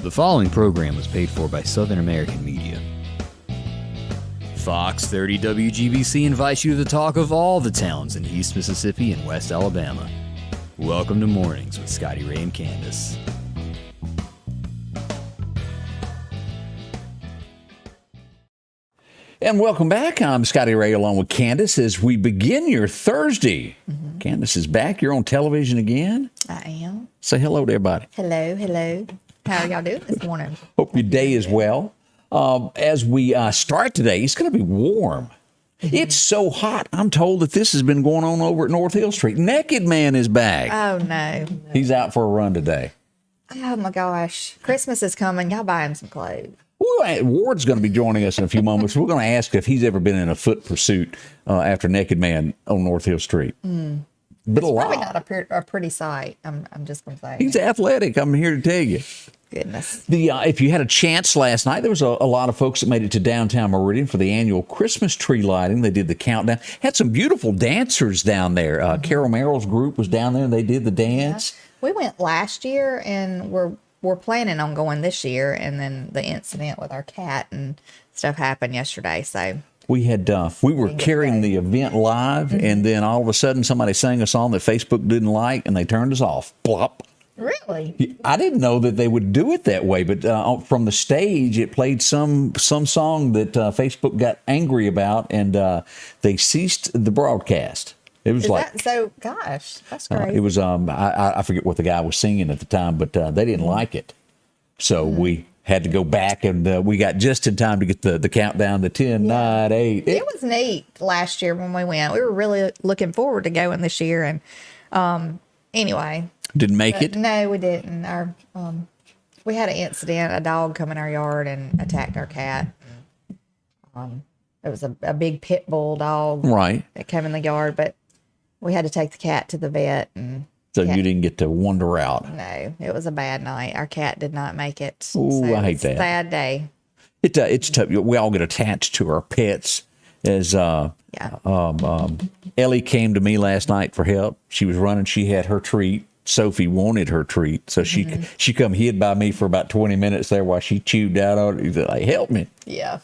The following program was paid for by Southern American Media. Fox 30 WGBC invites you to the talk of all the towns in East Mississippi and West Alabama. Welcome to Mornings with Scotty Ray and Candace. And welcome back. I'm Scotty Ray along with Candace as we begin your Thursday. Candace is back. You're on television again. I am. Say hello to everybody. Hello, hello. How are y'all doing this morning? Hope your day is well. As we start today, it's going to be warm. It's so hot. I'm told that this has been going on over at North Hill Street. Naked Man is back. Oh, no. He's out for a run today. Oh, my gosh. Christmas is coming. Y'all buy him some clothes. Ward's going to be joining us in a few moments. We're going to ask if he's ever been in a foot pursuit after Naked Man on North Hill Street. But a lot. Probably not a pretty sight. I'm just going to say. He's athletic. I'm here to tell you. Goodness. If you had a chance last night, there was a lot of folks that made it to downtown Meridian for the annual Christmas tree lighting. They did the countdown. Had some beautiful dancers down there. Carol Merrill's group was down there and they did the dance. Yeah. We went last year and we're planning on going this year, and then the incident with our cat and stuff happened yesterday. So we were carrying the event live, and then all of a sudden somebody sang a song that Facebook didn't like, and they turned us off. Plop. Really? I didn't know that they would do it that way, but from the stage, it played some song that Facebook got angry about, and they ceased the broadcast. It was gosh, that's great. It was I forget what the guy was singing at the time, but they didn't like it, so we had to go back, and we got just in time to get the countdown to 10, 9, 8. It was neat last year when we went. We were really looking forward to going this year, and anyway, didn't make it. No, we didn't. We had an incident. A dog come in our yard and attacked our cat. It was a big pit bull dog, right, that came in the yard, but we had to take the cat to the vet, and so you didn't get to wander out. No, it was a bad night. Our cat did not make it. Ooh, so I hate that. Sad day. It's tough. We all get attached to our pets. As Ellie came to me last night for help. She was running. She had her treat. Sophie wanted her treat, so she come hid by me for about 20 minutes there while she chewed down on it. Like, help me. Yeah.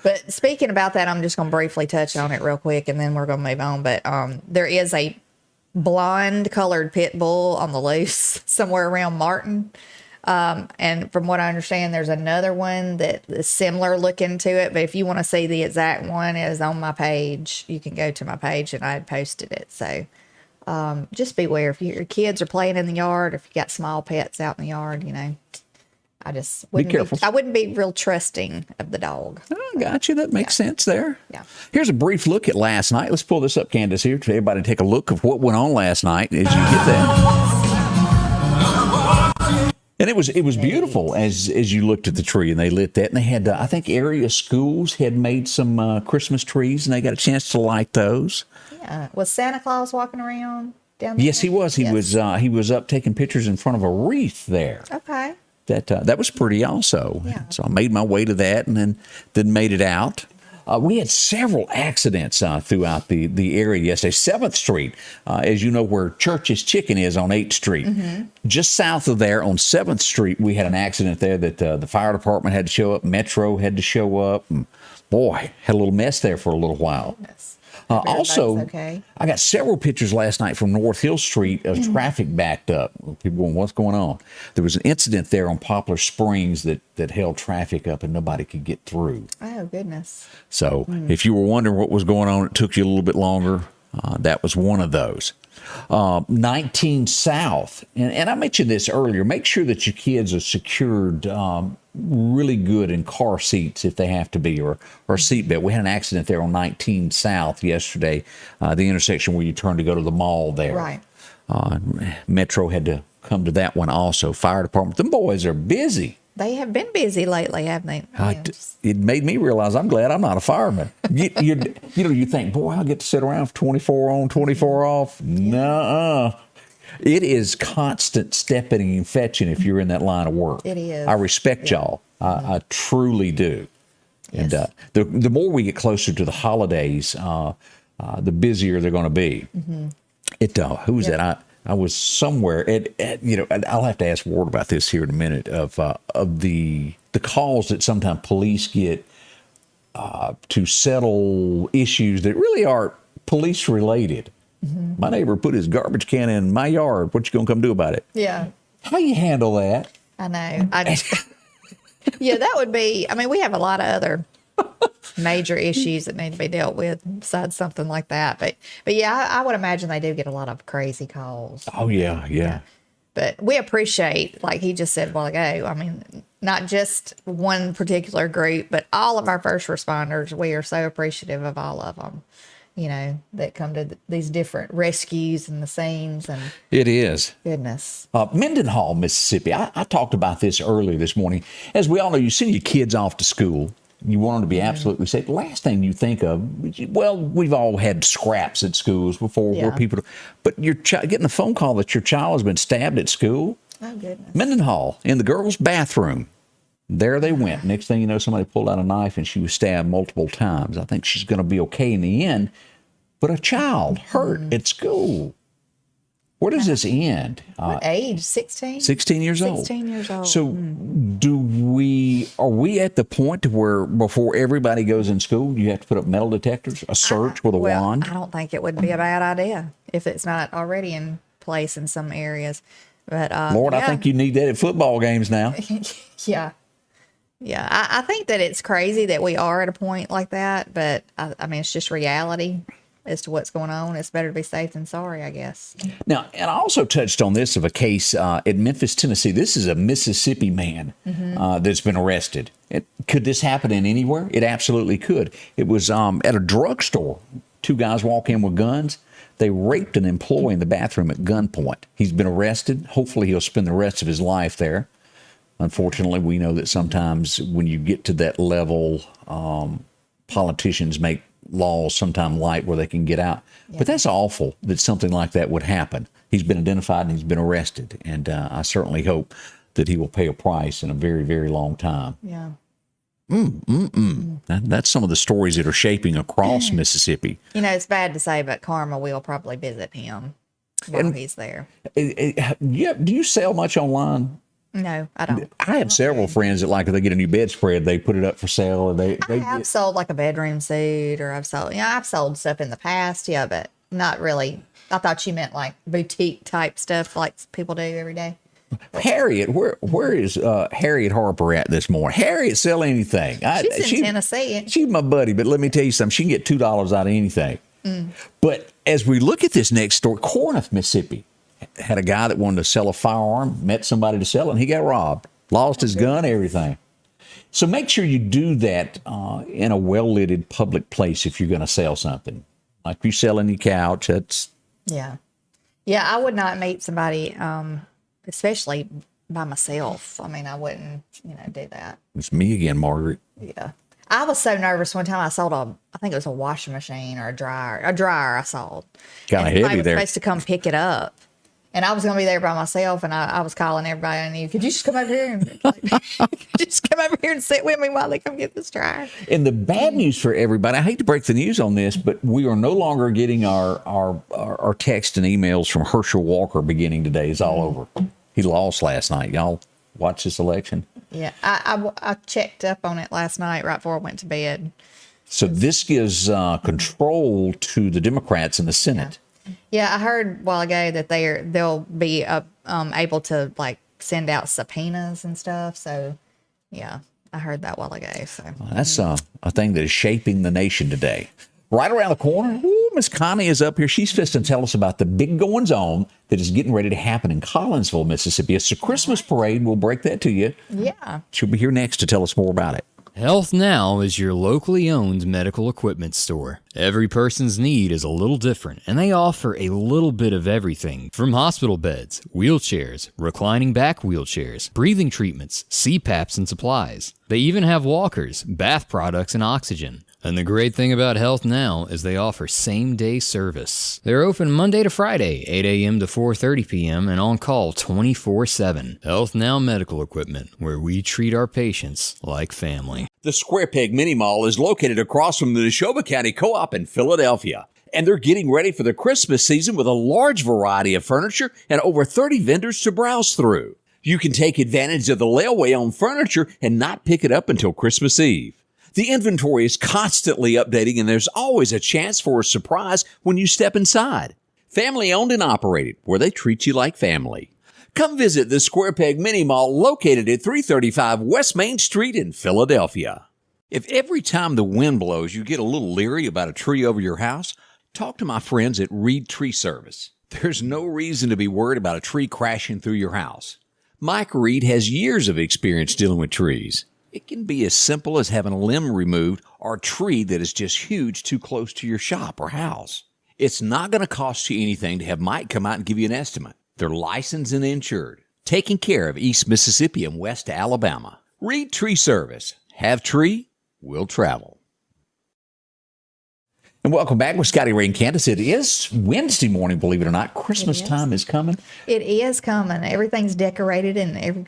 But speaking about that, I'm just going to briefly touch on it real quick, and then we're going to move on. But there is a blonde colored pit bull on the loose somewhere around Martin. And from what I understand, there's another one that is similar looking to it. But if you want to see the exact one, it is on my page. You can go to my page, and I had posted it. So just beware. If your kids are playing in the yard, if you got small pets out in the yard, I just wouldn't be careful. I wouldn't be real trusting of the dog. Oh, got you. That makes sense there. Yeah. Here's a brief look at last night. Let's pull this up, Candace, here for everybody to take a look of what went on last night as you get that. And it was beautiful as you looked at the tree, and they lit that. And they had, I think, area schools had made some Christmas trees, and they got a chance to light those. Yeah. Was Santa Claus walking around down there? Yes, he was. He was up taking pictures in front of a wreath there. Okay. That was pretty also. Yeah. So I made my way to that, and then made it out. We had several accidents throughout the area yesterday. 7th Street, as you know, where Church's Chicken is on 8th Street. Just south of there on 7th Street, we had an accident there that the fire department had to show up. Metro had to show up. And boy, had a little mess there for a little while. Goodness. Also, okay. I got several pictures last night from North Hill Street of traffic backed up. People going, what's going on? There was an incident there on Poplar Springs that held traffic up and nobody could get through. Oh, goodness. So if you were wondering what was going on, it took you a little bit longer. That was one of those. 19 South, and I mentioned this earlier, make sure that your kids are secured really good in car seats if they have to be, or seatbelt. We had an accident there on 19 South yesterday, the intersection where you turn to go to the mall there. Right. Metro had to come to that one also. Fire department, them boys are busy. They have been busy lately, haven't they? It made me realize I'm glad I'm not a fireman. You think, boy, I'll get to sit around for 24 on, 24 off. Nuh-uh. It is constant stepping and fetching if you're in that line of work. It is. I respect y'all. I truly do. Yes. And the more we get closer to the holidays, the busier they're going to be. Who was that? I was somewhere I'll have to ask Ward about this here in a minute of the calls that sometimes police get to settle issues that really are police related. Mm-hmm. My neighbor put his garbage can in my yard. What you gonna come do about it? Yeah. How you handle that? I know. Yeah, that would be. I mean, we have a lot of other major issues that need to be dealt with besides something like that. But yeah, I would imagine they do get a lot of crazy calls. Oh yeah. But we appreciate, like he just said a while ago, I mean, not just one particular group, but all of our first responders. We are so appreciative of all of them, that come to these different rescues and the scenes. And it is. Goodness. Mendenhall, Mississippi. I talked about this earlier this morning. As we all know, you send your kids off to school. You want them to be absolutely safe. Last thing you think of, well, we've all had scraps at schools before where people, but you're getting a phone call that your child has been stabbed at school. Oh, goodness. Mendenhall, in the girls' bathroom. There they went. Next thing you know, somebody pulled out a knife and she was stabbed multiple times. I think she's going to be okay in the end, but a child hurt at school. Where does this end? What age? 16? 16 years old. 16 years old. So are we at the point where before everybody goes in school, you have to put up metal detectors, a search with a wand? I don't think it would be a bad idea if it's not already in place in some areas. But Lord, I think you need that at football games now. Yeah. Yeah. I think that it's crazy that we are at a point like that, but I mean, it's just reality as to what's going on. It's better to be safe than sorry, I guess. Now, and I also touched on this of a case in Memphis, Tennessee. This is a Mississippi man that's been arrested. Could this happen in anywhere? It absolutely could. It was at a drugstore. Two guys walk in with guns. They raped an employee in the bathroom at gunpoint. He's been arrested. Hopefully he'll spend the rest of his life there. Unfortunately, we know that sometimes when you get to that level, politicians make laws sometime light where they can get out. Yeah. But that's awful that something like that would happen. He's been identified and he's been arrested. And I certainly hope that he will pay a price in a very, very long time. Yeah. That's some of the stories that are shaping across Mississippi. It's bad to say, but karma will probably visit him while he's there. Yeah. Do you sell much online? No, I don't. I have several friends that, like, if they get a new bedspread, they put it up for sale. And I've sold like a bedroom suit, or I've sold stuff in the past. Yeah, but not really. I thought you meant like boutique type stuff like people do every day. Harriet, where is Harriet Harper at this morning? Harriet sell anything. She's in Tennessee. She's my buddy, but let me tell you something. She can get $2 out of anything. But as we look at this next story, Corinth, Mississippi, had a guy that wanted to sell a firearm, met somebody to sell it, and he got robbed. Lost his gun, everything. So make sure you do that in a well-lit public place if you're going to sell something. Like if you sell any couch, that's... Yeah. Yeah, I would not meet somebody, especially by myself. I mean, I wouldn't, do that. It's me again, Margaret. Yeah. I was so nervous one time I sold I think it was a washing machine or a dryer. A dryer I sold. Kind of heavy there. Supposed to come pick it up. And I was going to be there by myself, and I was calling everybody I knew. Could you just come over here and sit with me while they come get this dryer? And the bad news for everybody, I hate to break the news on this, but we are no longer getting our text and emails from Herschel Walker beginning today. It's all over. He lost last night. Y'all watch this election? Yeah, I checked up on it last night right before I went to bed. So this gives control to the Democrats in the Senate. Yeah, I heard a while ago that they'll be able to like send out subpoenas and stuff. So, yeah, I heard that a while ago. So that's a thing that is shaping the nation today. Right around the corner, Miss Connie is up here. She's fixed to tell us about the big goings on that is getting ready to happen in Collinsville, Mississippi. It's a Christmas parade. We'll break that to you. Yeah, she'll be here next to tell us more about it. Health Now is your locally owned medical equipment store. Every person's need is a little different, and they offer a little bit of everything from hospital beds, wheelchairs, reclining back wheelchairs, breathing treatments, CPAPs and supplies. They even have walkers, bath products, and oxygen. And the great thing about Health Now is they offer same-day service. They're open Monday to Friday, 8 a.m. to 4:30 p.m. and on call 24/7. Health Now Medical Equipment, where we treat our patients like family. The Square Peg Mini Mall is located across from the Neshoba County Co-op in Philadelphia. And they're getting ready for the Christmas season with a large variety of furniture and over 30 vendors to browse through. You can take advantage of the layaway on furniture and not pick it up until Christmas Eve. The inventory is constantly updating, and there's always a chance for a surprise when you step inside. Family owned and operated, where they treat you like family. Come visit the Square Peg Mini Mall located at 335 West Main Street in Philadelphia. If every time the wind blows you get a little leery about a tree over your house, talk to my friends at Reed Tree Service. There's no reason to be worried about a tree crashing through your house. Mike Reed has years of experience dealing with trees. It can be as simple as having a limb removed or a tree that is just huge too close to your shop or house. It's not going to cost you anything to have Mike come out and give you an estimate. They're licensed and insured, taking care of East Mississippi and West Alabama. Reed Tree Service. Have tree, will travel. And welcome back with Scotty Ray and Candace. It is Wednesday morning, believe it or not. Christmas time is coming. It is coming. Everything's decorated, and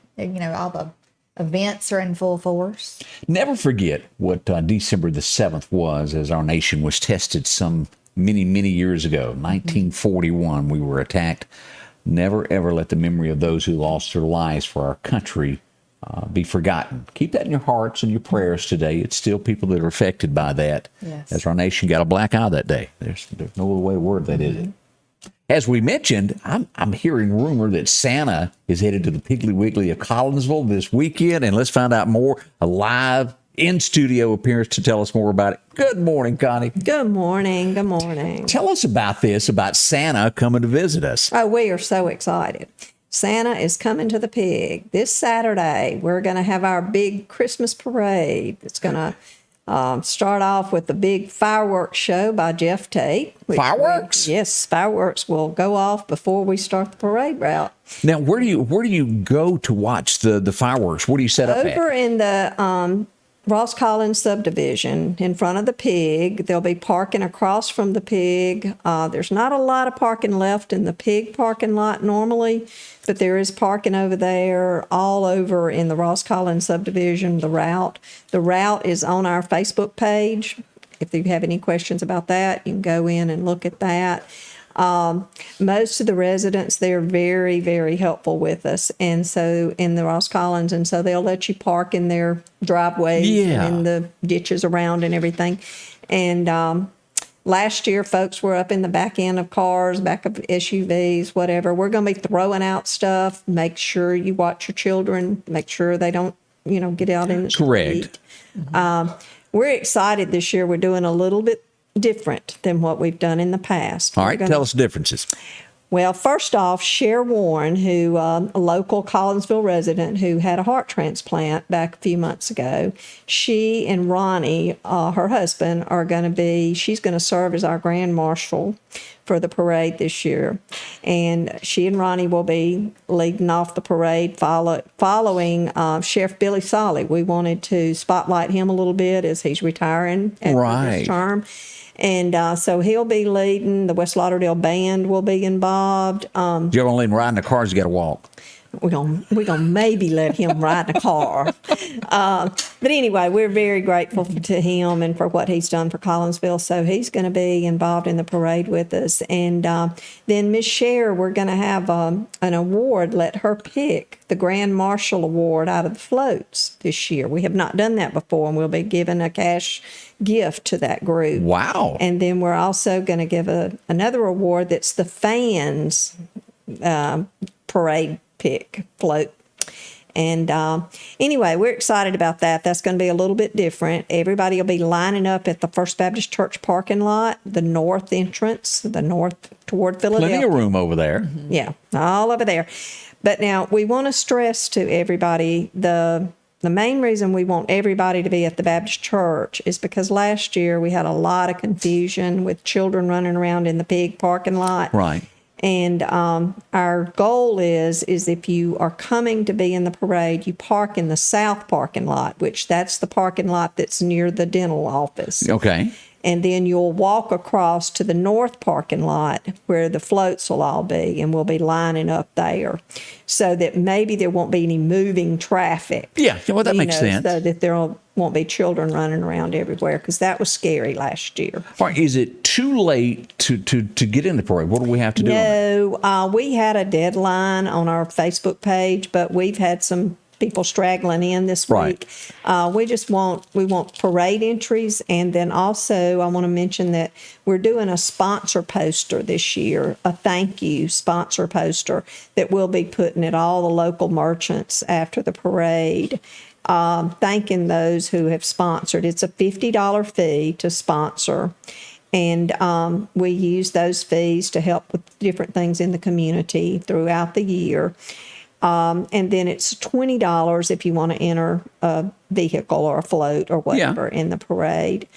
all the events are in full force. Never forget what December the 7th was, as our nation was tested some many, many years ago. 1941, we were attacked. Never, ever let the memory of those who lost their lives for our country be forgotten. Keep that in your hearts and your prayers today. It's still people that are affected by that. Yes. As our nation got a black eye that day. There's no other way to word that, is it? As we mentioned, I'm hearing rumor that Santa is headed to the Piggly Wiggly of Collinsville this weekend, and let's find out more. A live in-studio appearance to tell us more about it. Good morning, Connie. Good morning. Good morning. Tell us about this, about Santa coming to visit us. Oh, we are so excited. Santa is coming to the Pig this Saturday. We're going to have our big Christmas parade. It's going to start off with the big fireworks show by Jeff Tate. Fireworks? Yes, fireworks will go off before we start the parade route. Now, where do you go to watch the fireworks? Where do you set up at? Over in the Ross Collins subdivision in front of the Pig. They'll be parking across from the Pig. There's not a lot of parking left in the Pig parking lot normally, but there is parking over there all over in the Ross Collins subdivision, the route. The route is on our Facebook page. If you have any questions about that, you can go in and look at that. Most of the residents, they're very, very helpful with us. And so in the Ross Collins, and so they'll let you park in their driveways and in the ditches around and everything. And last year, folks were up in the back end of cars, back of SUVs, whatever. We're going to be throwing out stuff. Make sure you watch your children. Make sure they don't, get out in the street. Correct. We're excited this year. We're doing a little bit different than what we've done in the past. All right, tell us the differences. Well, first off, Cher Warren, who a local Collinsville resident who had a heart transplant back a few months ago, she and Ronnie, her husband, she's going to serve as our grand marshal for the parade this year. And she and Ronnie will be leading off the parade following Sheriff Billy Solly. We wanted to spotlight him a little bit as he's retiring after his term. And so he'll be leading. The West Lauderdale Band will be involved. You're going to let him ride in the cars, you got to walk. We're gonna maybe let him ride in a car. But anyway, we're very grateful to him and for what he's done for Collinsville. So he's going to be involved in the parade with us. And then Miss Cher, we're going to have an award. Let her pick the Grand Marshal Award out of the floats this year. We have not done that before, and we'll be giving a cash gift to that group. Wow. And then we're also going to give another award that's the fans parade pick float. And anyway, we're excited about that. That's going to be a little bit different. Everybody will be lining up at the First Baptist Church parking lot, the north entrance, the north toward Philadelphia. Plenty of room over there. Mm-hmm. Yeah, all over there. But now we want to stress to everybody the main reason we want everybody to be at the Baptist church is because last year we had a lot of confusion with children running around in the Pig parking lot. Right. And our goal is if you are coming to be in the parade, you park in the south parking lot, which that's the parking lot that's near the dental office. Okay. And then you'll walk across to the north parking lot where the floats will all be, and we'll be lining up there so that maybe there won't be any moving traffic. Yeah, well, that makes sense. So that there won't be children running around everywhere, because that was scary last year. All right, is it too late to get in the parade? What do we have to do? No, we had a deadline on our Facebook page, but we've had some people straggling in this week. We want parade entries, and then also I want to mention that we're doing a sponsor poster this year, a thank you sponsor poster that we'll be putting at all the local merchants after the parade, thanking those who have sponsored. It's a $50 fee to sponsor. And we use those fees to help with different things in the community throughout the year. And then it's $20 if you want to enter a vehicle or a float or whatever in the parade.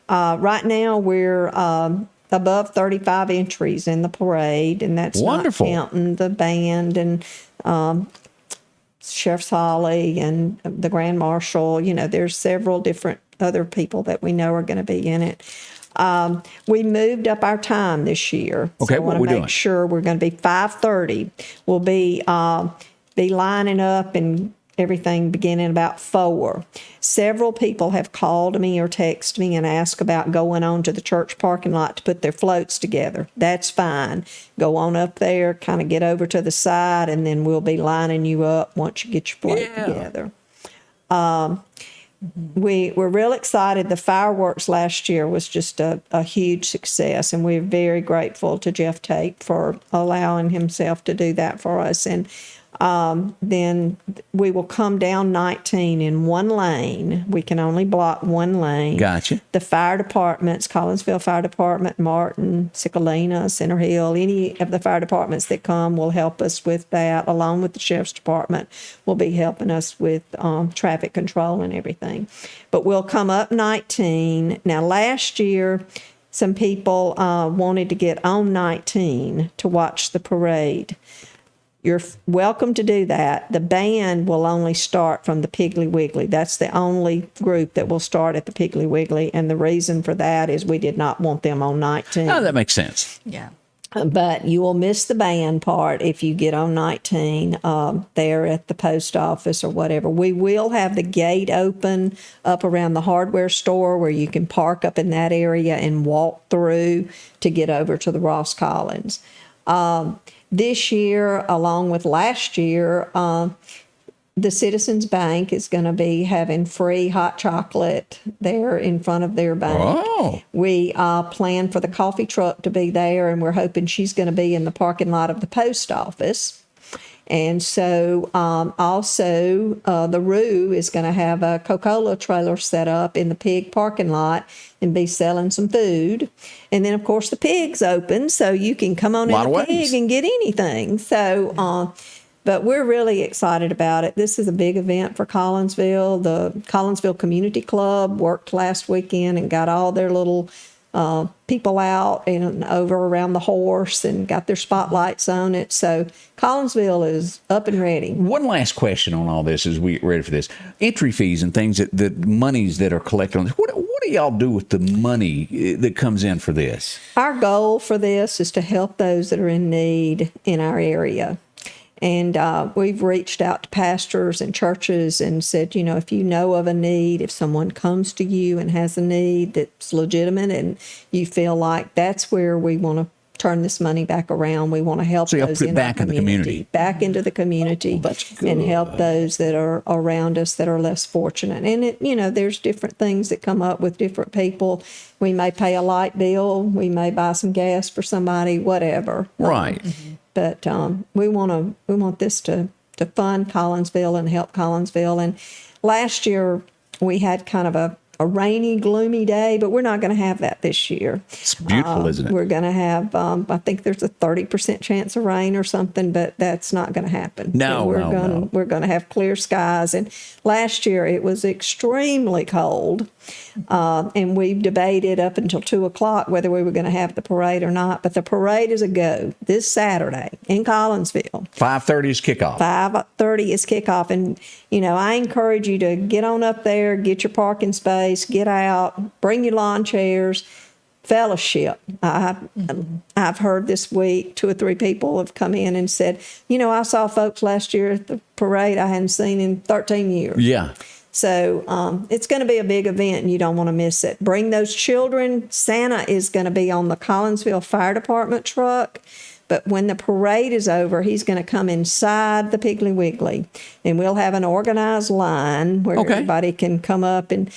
Right now we're above 35 entries in the parade, and that's wonderful. Not counting the band and Sheriff's Holly and the Grand Marshal. There's several different other people that we know are going to be in it. We moved up our time this year. Okay, so I want to make sure we're going to be 5:30. We'll be lining up and everything beginning about 4. Several people have called me or texted me and asked about going on to the church parking lot to put their floats together. That's fine. Go on up there, kind of get over to the side, and then we'll be lining you up once you get your float together. We're real excited. The fireworks last year was just a huge success, and we're very grateful to Jeff Tate for allowing himself to do that for us. And then we will come down 19 in one lane. We can only block one lane. Gotcha. The fire departments, Collinsville Fire Department, Martin, Sicolina, Center Hill, any of the fire departments that come will help us with that, along with the sheriff's department will be helping us with traffic control and everything. But we'll come up 19. Now, last year, some people wanted to get on 19 to watch the parade. You're welcome to do that. The band will only start from the Piggly Wiggly. That's the only group that will start at the Piggly Wiggly, and the reason for that is we did not want them on 19. Oh, that makes sense. Yeah. But you will miss the band part if you get on 19 there at the post office or whatever. We will have the gate open up around the hardware store where you can park up in that area and walk through to get over to the Ross Collins. This year, along with last year, the Citizens Bank is going to be having free hot chocolate there in front of their bank. Oh. We plan for the coffee truck to be there, and we're hoping she's going to be in the parking lot of the post office. And so also the Roo is going to have a Coca-Cola trailer set up in the pig parking lot and be selling some food. And then, of course, the pig's open, so you can come on in the pig and get anything. So, but we're really excited about it. This is a big event for Collinsville. The Collinsville Community Club worked last weekend and got all their little people out and over around the horse and got their spotlights on it. So Collinsville is up and ready. One last question on all this as we get ready for this. Entry fees and things, the monies that are collected on this, what do y'all do with the money that comes in for this? Our goal for this is to help those that are in need in our area. And we've reached out to pastors and churches and said, if you know of a need, if someone comes to you and has a need that's legitimate and you feel like that's where we want to turn this money back around, we want to help those in the community. Back into the community and help those that are around us that are less fortunate. And, there's different things that come up with different people. We may pay a light bill. We may buy some gas for somebody, whatever. Right. But we want this to fund Collinsville and help Collinsville. And last year we had kind of a rainy, gloomy day, but we're not going to have that this year. It's beautiful, isn't it? We're going to have, I think there's a 30% chance of rain or something, but that's not going to happen. No, We're going to have clear skies. And last year it was extremely cold. And we debated up until 2:00 whether we were going to have the parade or not. But the parade is a go this Saturday in Collinsville. 5:30 is kickoff. 5:30 is kickoff. And, I encourage you to get on up there, get your parking space. holidays, get out, bring your lawn chairs, fellowship. I've heard this week 2 or 3 people have come in and said, I saw folks last year at the parade I hadn't seen in 13 years. Yeah. So it's going to be a big event, and you don't want to miss it. Bring those children. Santa is going to be on the Collinsville Fire Department truck. But when the parade is over, he's going to come inside the Piggly Wiggly, and we'll have an organized line where everybody can come up and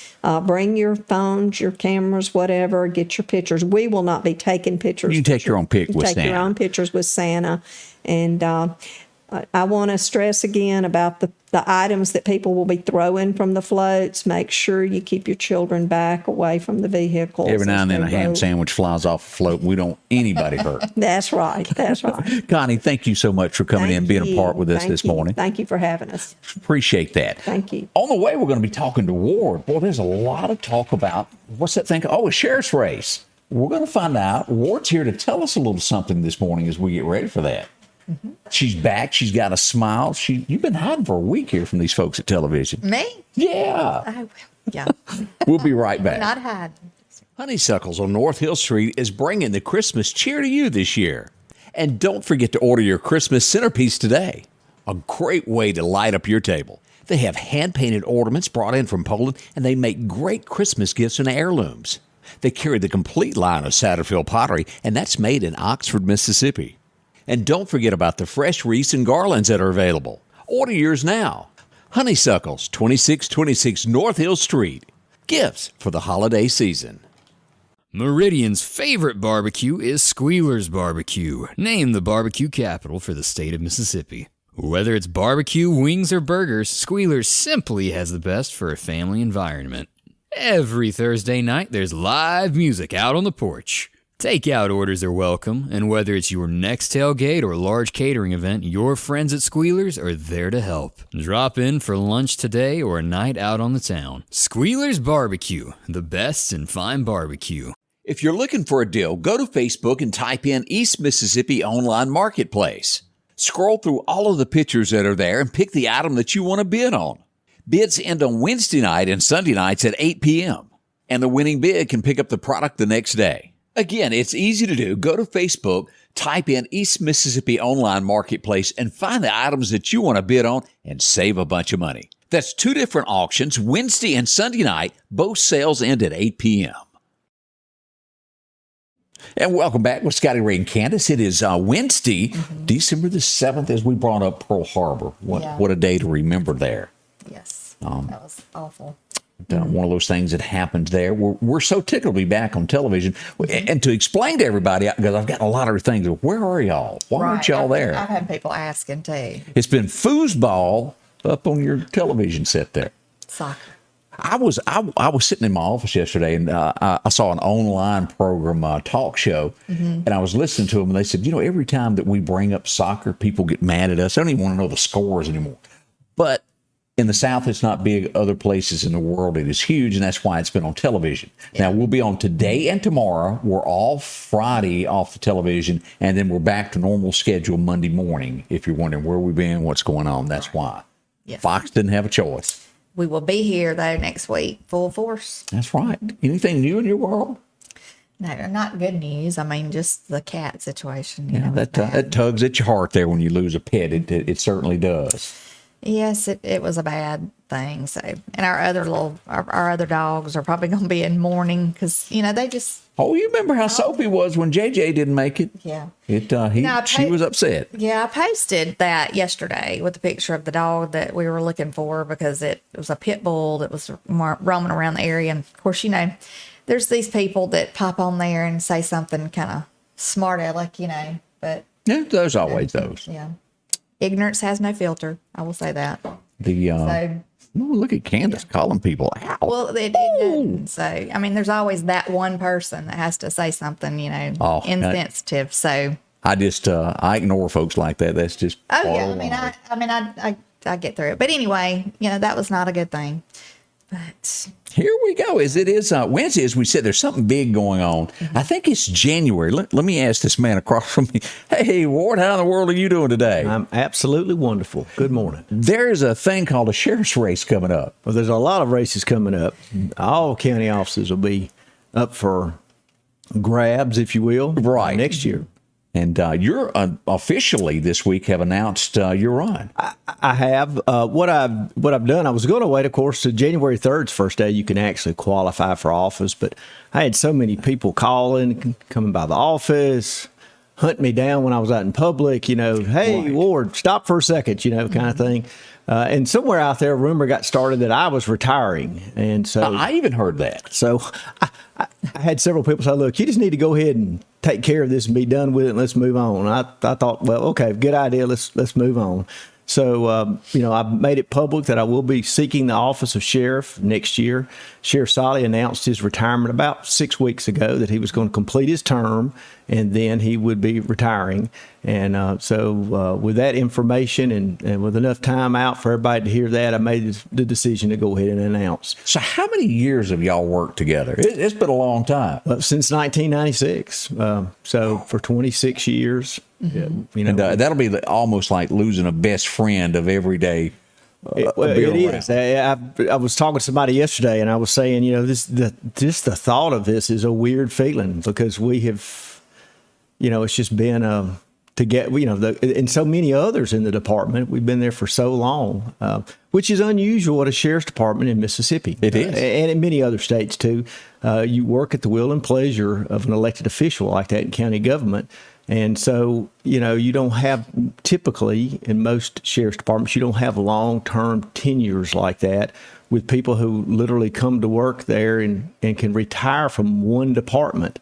bring your phones, your cameras, whatever, get your pictures. We will not be taking pictures. You can take your own pic with Santa. Take your own pictures with Santa. And I want to stress again about the items that people will be throwing from the floats. Make sure you keep your children back away from the vehicles. Every now and then a ham sandwich flies off a float. We don't want anybody hurt. That's right. That's right. Connie, thank you so much for coming in and being a part with us this morning. Thank you for having us. Appreciate that. Thank you. On the way, we're going to be talking to Ward. Boy, there's a lot of talk about, what's that thing? Oh, a sheriff's race. We're going to find out. Ward's here to tell us a little something this morning as we get ready for that. Mm-hmm. She's back. She's got a smile. You've been hiding for a week here from these folks at television. Me? Yeah. Yeah. We'll be right back. Not hiding. Honeysuckles on North Hill Street is bringing the Christmas cheer to you this year. And don't forget to order your Christmas centerpiece today. A great way to light up your table. They have hand-painted ornaments brought in from Poland, and they make great Christmas gifts and heirlooms. They carry the complete line of Satterfield pottery, and that's made in Oxford, Mississippi. And don't forget about the fresh wreaths and garlands that are available. Order yours now. Honeysuckles, 2626 North Hill Street. Gifts for the holiday season. Meridian's favorite barbecue is Squealer's Barbecue, named the barbecue capital for the state of Mississippi. Whether it's barbecue, wings, or burgers, Squealer's simply has the best for a family environment. Every Thursday night, there's live music out on the porch. Takeout orders are welcome, and whether it's your next tailgate or large catering event, your friends at Squealer's are there to help. Drop in for lunch today or a night out on the town. Squealer's Barbecue, the best in fine barbecue. If you're looking for a deal, go to Facebook and type in East Mississippi Online Marketplace. Scroll through all of the pictures that are there and pick the item that you want to bid on. Bids end on Wednesday night and Sunday nights at 8 p.m., and the winning bid can pick up the product the next day. Again, it's easy to do. Go to Facebook, type in East Mississippi Online Marketplace, and find the items that you want to bid on and save a bunch of money. That's 2 different auctions, Wednesday and Sunday night. Both sales end at 8 p.m. And welcome back with Scotty Ray and Candace. It is Wednesday, December the 7th, as we brought up Pearl Harbor. What a day to remember there. Yes. That was awful. One of those things that happened there. We're so tickled to be back on television. And to explain to everybody, because I've got a lot of things, where are y'all? Why aren't y'all there? I've had people asking too. It's been foosball up on your television set there. Soccer. I was sitting in my office yesterday, and I saw an online program, talk show, and I was listening to them, and they said, every time that we bring up soccer, people get mad at us. They don't even want to know the scores anymore. But in the South, it's not big. Other places in the world, it is huge, and that's why it's been on television. Yeah. Now, we'll be on today and tomorrow. We're all Friday off the television, and then we're back to normal schedule Monday morning. If you're wondering where we've been, what's going on, that's why. Yes. Fox didn't have a choice. We will be here, though, next week, full force. That's right. Anything new in your world? No, not good news. I mean, just the cat situation. That tugs at your heart there when you lose a pet. It certainly does. Yes, it was a bad thing. So, and our other dogs are probably going to be in mourning because they just. Oh, you remember how Sophie was when JJ didn't make it? Yeah. She was upset. Yeah, I posted that yesterday with the picture of the dog that we were looking for because it was a pit bull that was roaming around the area, and of course, there's these people that pop on there and say something kind of smart aleck, but yeah, there's always those. Yeah. Ignorance has no filter. I will say that. Look at Candace calling people out. Well, it doesn't. So, I mean, there's always that one person that has to say something, insensitive. So I ignore folks like that. That's just. Oh yeah. I get through it. But anyway, that was not a good thing. But Here we go. As it is Wednesday, as we said, there's something big going on. I think it's January. Let me ask this man across from me. Hey, Ward, how in the world are you doing today? I'm absolutely wonderful. Good morning. There's a thing called a sheriff's race coming up. Well, there's a lot of races coming up. All county offices will be up for grabs, if you will, Right. next year. And you're officially this week have announced your run. I have what I've done. I was going to wait, of course, to January 3rd's first day. You can actually qualify for office, but I had so many people calling, coming by the office, hunting me down when I was out in public. You know, hey, Right. Ward, stop for a second. You know, kind of thing. And somewhere out there, a rumor got started that I was retiring, and so I even heard that. So I had several people say, look, you just need to go ahead and take care of this and be done with it and let's move on. I thought, well, okay, good idea. Let's move on. So, I've made it public that I will be seeking the office of sheriff next year. Sheriff Solly announced his retirement about 6 weeks ago, that he was going to complete his term and then he would be retiring. And so with that information and with enough time out for everybody to hear that, I made the decision to go ahead and announce. So how many years have y'all worked together? It's been a long time. Since 1996. So for 26 years, And that'll be almost like losing a best friend of every day. It is. I was talking to somebody yesterday, and I was saying, just the thought of this is a weird feeling, because we have, it's just been to get, and so many others in the department. We've been there for so long, which is unusual at a sheriff's department in Mississippi. It is. And in many other states too. You work at the will and pleasure of an elected official like that in county government. And so, you don't have, typically in most sheriff's departments, you don't have long-term tenures like that with people who literally come to work there and can retire from one department.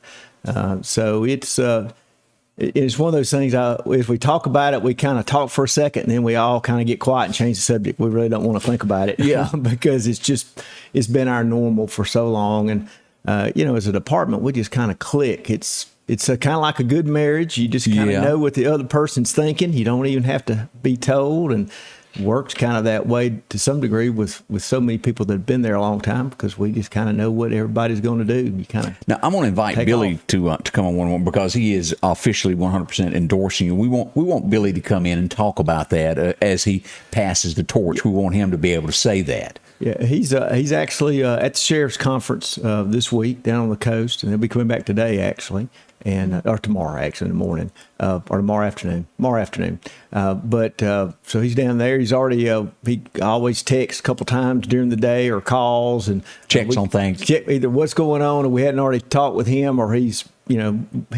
So it's one of those things, if we talk about it, we kind of talk for a second and then we all kind of get quiet and change the subject. We really don't want to think about it. Yeah. Because it's been our normal for so long. And, as a department, we just kind of click. It's kind of like a good marriage. You just kind of know what the other person's thinking. You don't even have to be told, and works kind of that way to some degree with so many people that have been there a long time, because we just kind of know what everybody's going to do. You kind of Now I'm going to invite Billy to come on one because he is officially 100% endorsing you. We want Billy to come in and talk about that as he passes the torch. We want him to be able to say that. Yeah, he's actually at the sheriff's conference this week down on the coast, and he'll be coming back today actually. Or tomorrow, actually, in the morning, or tomorrow afternoon. So he's down there. He's already, he always texts a couple times during the day or calls and Checks on things. Check either what's going on, and we hadn't already talked with him, or he's,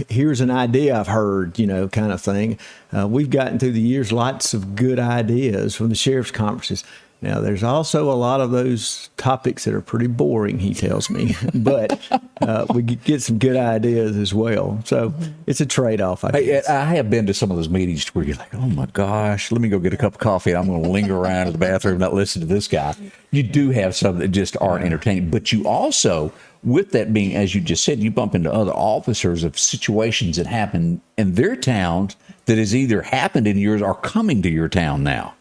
here's an idea I've heard, kind of thing. We've gotten through the years lots of good ideas from the sheriff's conferences. Now, there's also a lot of those topics that are pretty boring, he tells me, but we get some good ideas as well. So it's a trade-off, I guess. I have been to some of those meetings where you're like, oh my gosh, let me go get a cup of coffee. I'm going to linger around in the bathroom, not listen to this guy. You do have some that just aren't entertaining, but you also, with that being, as you just said, you bump into other officers of situations that happen in their towns that has either happened in yours or coming to your town now.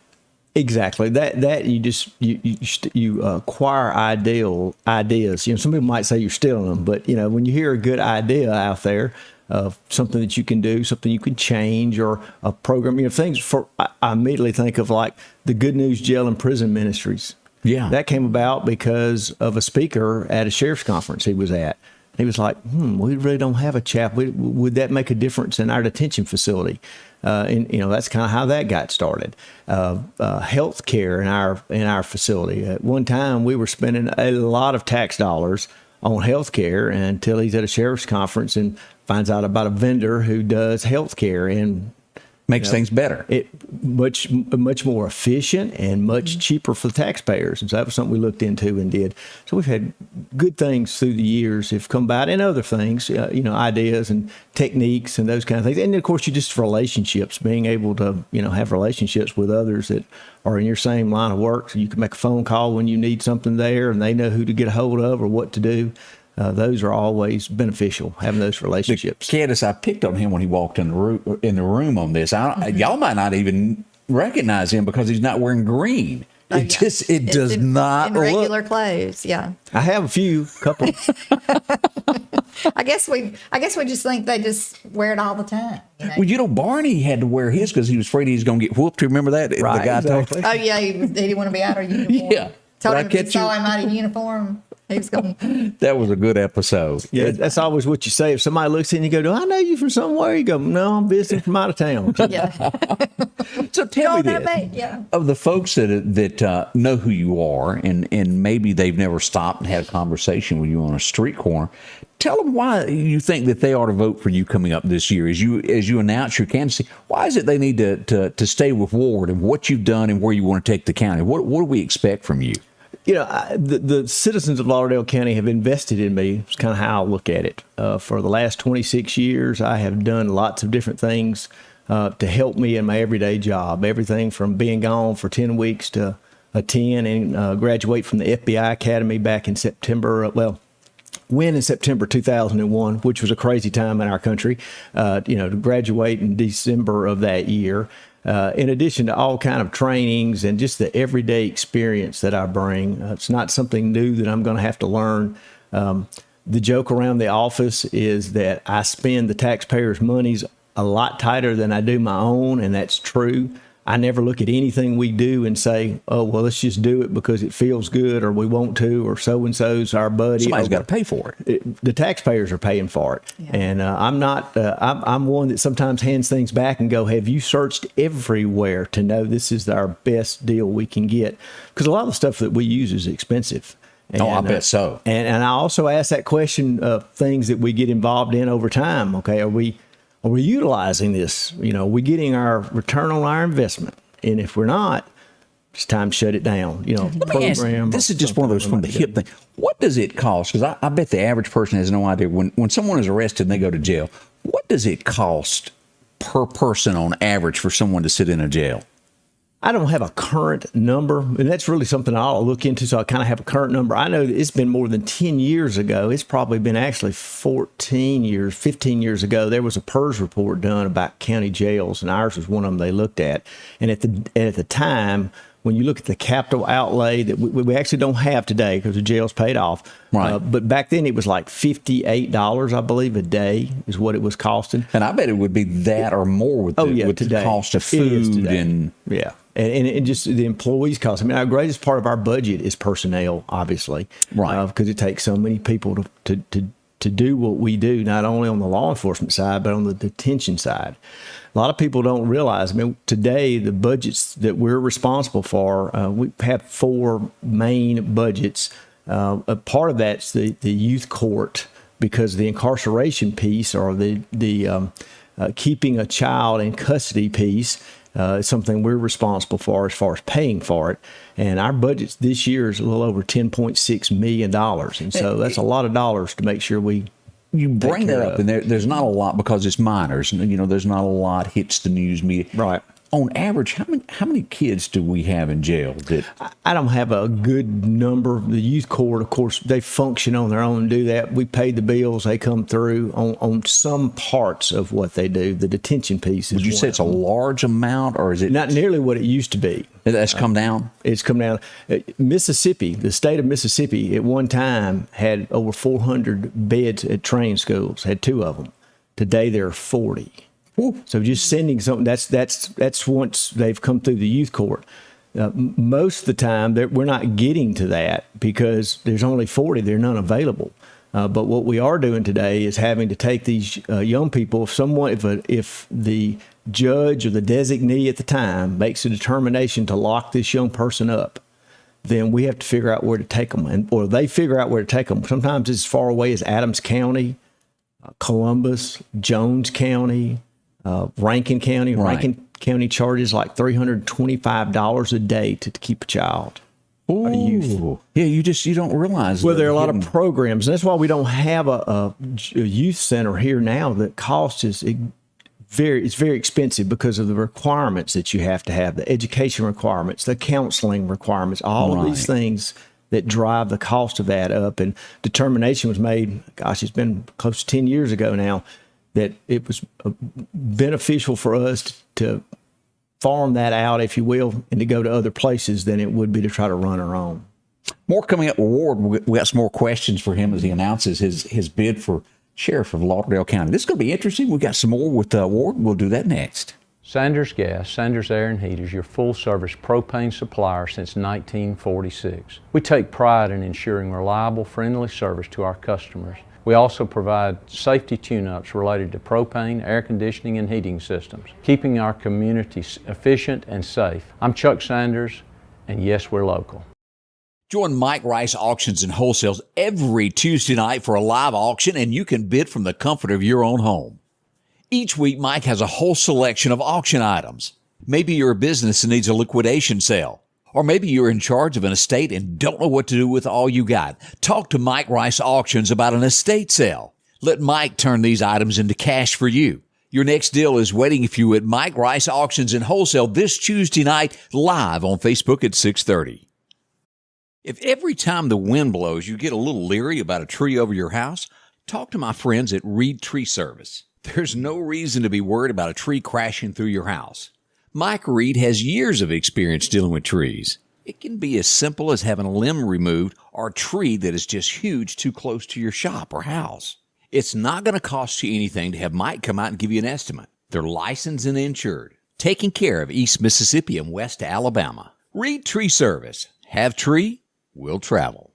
Exactly. That you acquire ideas. Some people might say you're stealing them, but when you hear a good idea out there of something that you can do, something you can change, or a program, things I immediately think of like the Good News Jail and Prison Ministries. Yeah, that came about because of a speaker at a sheriff's conference he was at. He was like, we really don't have a chapel. Would that make a difference in our detention facility? And that's kind of how that got started. Health care in our facility. At one time, we were spending a lot of tax dollars on health care until he's at a sheriff's conference and finds out about a vendor who does health care and makes things better. It much more efficient and much cheaper for the taxpayers. And so that was something we looked into and did. So we've had good things through the years have come about, and other things, ideas and techniques and those kind of things. And of course, you just relationships, being able to, have relationships with others that are in your same line of work. So you can make a phone call when you need something there, and they know who to get a hold of or what to do. Those are always beneficial, having those relationships. Candace, I picked on him when he walked in the room on this. Y'all might not even recognize him because he's not wearing green. It does not in look. regular clothes. Yeah. I have a few, couple. I guess we just think they just wear it all the time. You know? Well, Barney had to wear his because he was afraid he was going to get whooped. Remember that? Right, the guy exactly. Oh yeah, he didn't want to be out of uniform. Yeah. Told Did I him if he catch saw you? him out of uniform, he was going. That was a good episode. Yeah, that's always what you say. If somebody looks in, you go, "Do I know you from somewhere?" You go, "No, I'm visiting from out of town." Yeah. So tell me that this. bait, yeah. Of the folks that know who you are and maybe they've never stopped and had a conversation with you on a street corner, tell them why you think that they ought to vote for you coming up this year as you announce your candidacy. Why is it they need to stay with Ward and what you've done and where you want to take the county? What do we expect from you? The citizens of Lauderdale County have invested in me. It's kind of how I look at it. For the last 26 years, I have done lots of different things to help me in my everyday job. Everything from being gone for 10 weeks to attend and graduate from the FBI Academy back in September. In September 2001, which was a crazy time in our country, to graduate in December of that year. In addition to all kind of trainings and just the everyday experience that I bring, it's not something new that I'm going to have to learn. The joke around the office is that I spend the taxpayers' monies a lot tighter than I do my own, and that's true. I never look at anything we do and say, "Oh, well, let's just do it because it feels good, or we want to, or so and so's our buddy." Somebody's got to pay for it. The taxpayers are paying for it, and I'm not. I'm one that sometimes hands things back and go, "Have you searched everywhere to know this is our best deal we can get?" Because a lot of the stuff that we use is expensive. And, I bet so. And I also ask that question of things that we get involved in over time. Okay, are we utilizing this? Are we getting our return on our investment? And if we're not, it's time to shut it down. Let me ask, this is just one of those from the hip thing. What does it cost? Because I bet the average person has no idea. When someone is arrested and they go to jail, what does it cost per person on average for someone to sit in a jail? I don't have a current number, and that's really something I'll look into, so I kind of have a current number. I know that it's been more than 10 years ago. It's probably been actually 15 years ago. There was a PERS report done about county jails, and ours was one of them they looked at. And at the time, when you look at the capital outlay that we actually don't have today because the jail's paid off. Right. But back then it was like $58, I believe, a day is what it was costing. And I bet it would be that or more with the cost of food and yeah. And just the employees cost. I mean, our greatest part of our budget is personnel, obviously, right? Because it takes so many people to do what we do, not only on the law enforcement side, but on the detention side. A lot of people don't realize. I mean, today the budgets that we're responsible for, we have 4 main budgets. A part of that's the youth court, because the incarceration piece or the keeping a child in custody piece. It's something we're responsible for as far as paying for it. And our budget this year is a little over $10.6 million. And so that's a lot of dollars to make sure you bring that up. And there's not a lot because it's minors. There's not a lot hits the news media. Right. On average, how many kids do we have in jail? I don't have a good number. The youth court, of course, they function on their own and do that. We pay the bills. They come through on some parts of what they do. The detention piece is Would you say it's a large amount, or is it not nearly what it used to be? That's come down? It's come down. Mississippi, the state of Mississippi, at one time had over 400 beds at training schools, had 2 of them. Today there are 40. So just sending something, that's once they've come through the youth court. Most of the time, we're not getting to that because there's only 40. There are none available. But what we are doing today is having to take these young people. If the judge or the designee at the time makes a determination to lock this young person up, then we have to figure out where to take them, or they figure out where to take them. Sometimes it's as far away as Adams County, Columbus, Jones County. Rankin County. Right. Rankin County charges like $325 a day to keep a child. Ooh. A youth. Yeah, you don't realize. Well, there are a lot of programs, and that's why we don't have a youth center here now. The cost is very expensive because of the requirements that you have to have, the education requirements, the counseling requirements, all of these things that drive the cost of that up. And determination was made. Gosh, it's been close to 10 years ago now, that it was beneficial for us to farm that out, if you will, and to go to other places than it would be to try to run our own. More coming up with Ward. We got some more questions for him as he announces his bid for sheriff of Lauderdale County. This is going to be interesting. We got some more with Ward. We'll do that next. Sanders Gas, Sanders Air and Heat is your full-service propane supplier since 1946. We take pride in ensuring reliable, friendly service to our customers. We also provide safety tune-ups related to propane, air conditioning, and heating systems, keeping our communities efficient and safe. I'm Chuck Sanders, and yes, we're local. Join Mike Rice Auctions and Wholesales every Tuesday night for a live auction, and you can bid from the comfort of your own home. Each week, Mike has a whole selection of auction items. Maybe you're a business that needs a liquidation sale. Or maybe you're in charge of an estate and don't know what to do with all you got. Talk to Mike Rice Auctions about an estate sale. Let Mike turn these items into cash for you. Your next deal is waiting for you at Mike Rice Auctions and Wholesale this Tuesday night, live on Facebook at 6:30. If every time the wind blows you get a little leery about a tree over your house, talk to my friends at Reed Tree Service. There's no reason to be worried about a tree crashing through your house. Mike Reed has years of experience dealing with trees. It can be as simple as having a limb removed or a tree that is just huge too close to your shop or house. It's not going to cost you anything to have Mike come out and give you an estimate. They're licensed and insured, taking care of East Mississippi and West Alabama. Reed Tree Service. Have tree, will travel.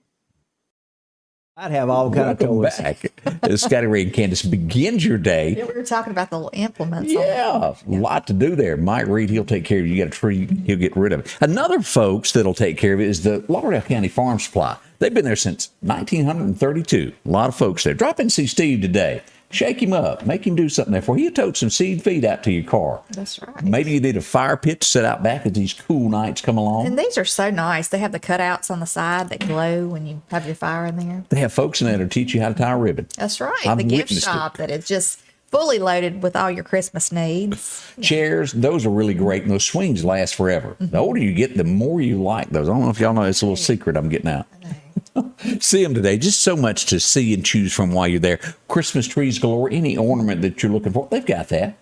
I'd have all kind of Welcome toys. back. Scotty Ray and Candace begins your day. Yeah, we were talking about the implements. Yeah, a lot to do there. Mike Reed, he'll take care of you. You got a tree, he'll get rid of it. Another folks that'll take care of it is the Lauderdale County Farm Supply. They've been there since 1932. A lot of folks there. Drop in and see Steve today. Shake him up. Make him do something there for you. He'll tote some seed feed out to your car. That's right. Maybe you need a fire pit to set out back as these cool nights come along. And these are so nice. They have the cutouts on the side that glow when you have your fire in there. They have folks in there to teach you how to tie a ribbon. That's right. I've the gift witnessed shop that is just fully loaded with all your Christmas needs. Chairs, those are really great, and those swings last forever. The older you get, the more you like those. I don't know if y'all know, it's a little secret I'm getting out. See them today. Just so much to see and choose from while you're there. Christmas trees galore, any ornament that you're looking for, they've got that.